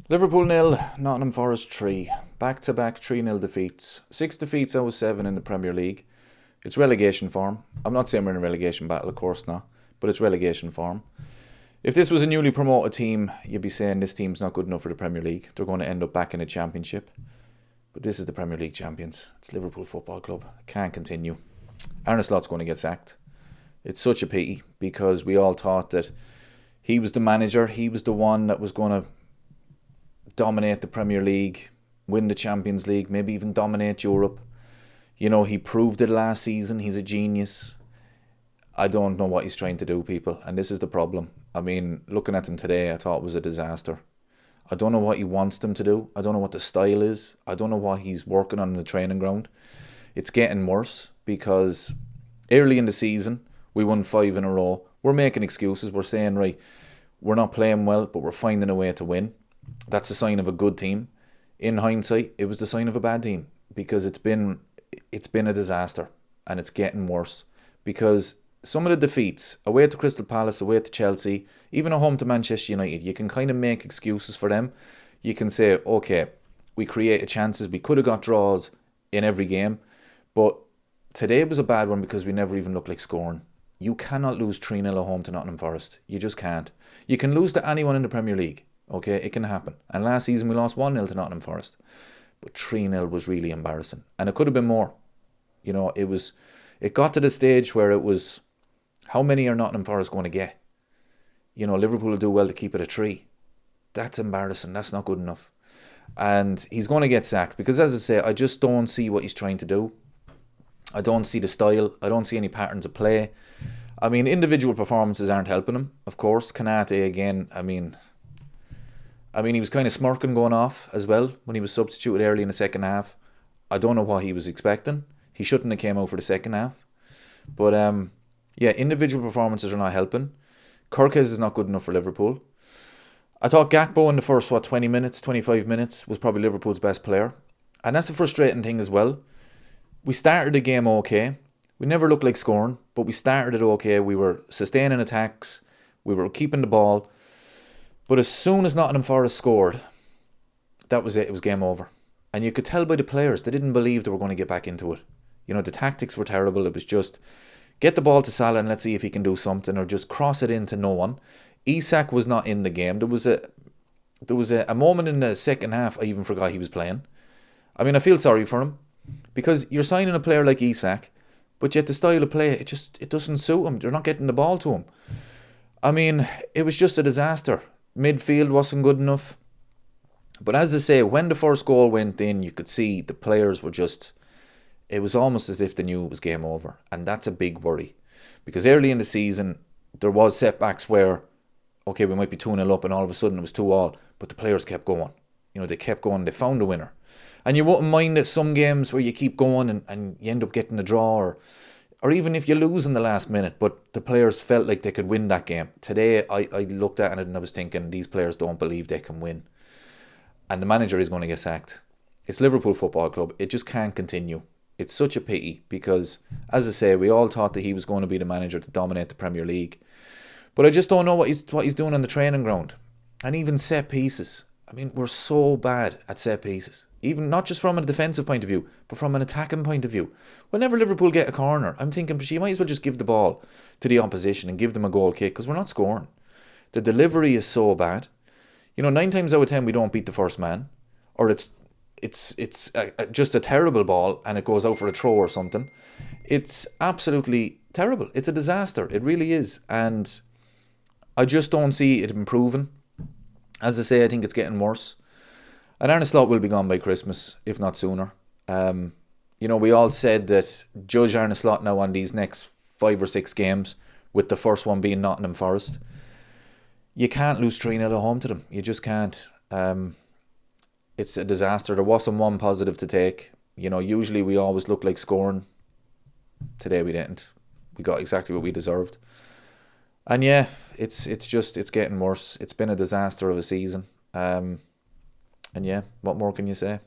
Liverpool nil, Nottingham Forest 3. Back-to-back 3-0 defeats. 6 defeats out of 7 in the Premier League. It's relegation form. I'm not saying we're in a relegation battle, of course not, but it's relegation form. If this was a newly promoted team, you'd be saying this team's not good enough for the Premier League. They're going to end up back in the Championship. But this is the Premier League champions. It's Liverpool Football Club. It can't continue. Arne Slot's going to get sacked. It's such a pity because we all thought that he was the manager. He was the one that was going to dominate the Premier League, win the Champions League, maybe even dominate Europe. You know, he proved it last season. He's a genius. I don't know what he's trying to do, people. And this is the problem. I mean, looking at him today, I thought it was a disaster. I don't know what he wants them to do. I don't know what the style is. I don't know what he's working on in the training ground. It's getting worse because early in the season, we won 5 in a row. We're making excuses. We're saying, right, we're not playing well, but we're finding a way to win. That's a sign of a good team. In hindsight, it was the sign of a bad team because it's been a disaster and it's getting worse because some of the defeats, away to Crystal Palace, away to Chelsea, even at home to Manchester United, you can kind of make excuses for them. You can say, okay, we created chances, we could have got draws in every game, but today was a bad one because we never even looked like scoring. You cannot lose 3-0 at home to Nottingham Forest. You just can't. You can lose to anyone in the Premier League. Okay, it can happen. And last season we lost 1-0 to Nottingham Forest. But 3-0 was really embarrassing. And it could have been more. You know, it got to the stage where it was, how many are Nottingham Forest going to get? You know, Liverpool will do well to keep it at 3. That's embarrassing. That's not good enough. And he's going to get sacked because, as I say, I just don't see what he's trying to do. I don't see the style. I don't see any patterns of play. I mean, individual performances aren't helping him, of course. Kanate, again, I mean, he was kind of smirking going off as well when he was substituted early in the second half. I don't know what he was expecting. He shouldn't have came out for the second half. But, yeah, individual performances are not helping. Kirkes is not good enough for Liverpool. I thought Gakpo in the first, 20 minutes, 25 minutes was probably Liverpool's best player. And that's a frustrating thing as well. We started the game okay. We never looked like scoring, but we started it okay. We were sustaining attacks. We were keeping the ball. But as soon as Nottingham Forest scored, that was it. It was game over. And you could tell by the players, they didn't believe they were going to get back into it. You know, the tactics were terrible. It was just, get the ball to Salah and let's see if he can do something, or just cross it into no one. Isak was not in the game. There was a moment in the second half I even forgot he was playing. I mean, I feel sorry for him. Because you're signing a player like Isak, but yet the style of play, it doesn't suit him. They're not getting the ball to him. I mean, it was just a disaster. Midfield wasn't good enough. But as I say, when the first goal went in, you could see the players were just, it was almost as if they knew it was game over. And that's a big worry. Because early in the season, there was setbacks where, okay, we might be 2-0 up and all of a sudden it was 2-2. But the players kept going. You know, they kept going. They found a winner. And you wouldn't mind that some games where you keep going and you end up getting a draw, or even if you lose in the last minute, but the players felt like they could win that game. Today, I looked at it and I was thinking, these players don't believe they can win. And the manager is going to get sacked. It's Liverpool Football Club. It just can't continue. It's such a pity because, as I say, we all thought that he was going to be the manager to dominate the Premier League. But I just don't know what he's doing on the training ground. And even set pieces. I mean, we're so bad at set pieces. Even not just from a defensive point of view, but from an attacking point of view. Whenever Liverpool get a corner, I'm thinking, you might as well just give the ball to the opposition and give them a goal kick because we're not scoring. The delivery is so bad. You know, 9 times out of 10 we don't beat the first man, or it's just a terrible ball and it goes out for a throw or something. It's absolutely terrible. It's a disaster. It really is, and I just don't see it improving. As I say, I think it's getting worse. And Arne Slot will be gone by Christmas, if not sooner. You know, we all said that judge Arne Slot now on these next 5 or 6 games, with the first one being Nottingham Forest. You can't lose 3-0 at home to them. You just can't. It's a disaster. There wasn't one positive to take. You know, usually we always look like scoring. Today we didn't. We got exactly what we deserved. And yeah, it's getting worse. It's been a disaster of a season. And yeah, what more can you say?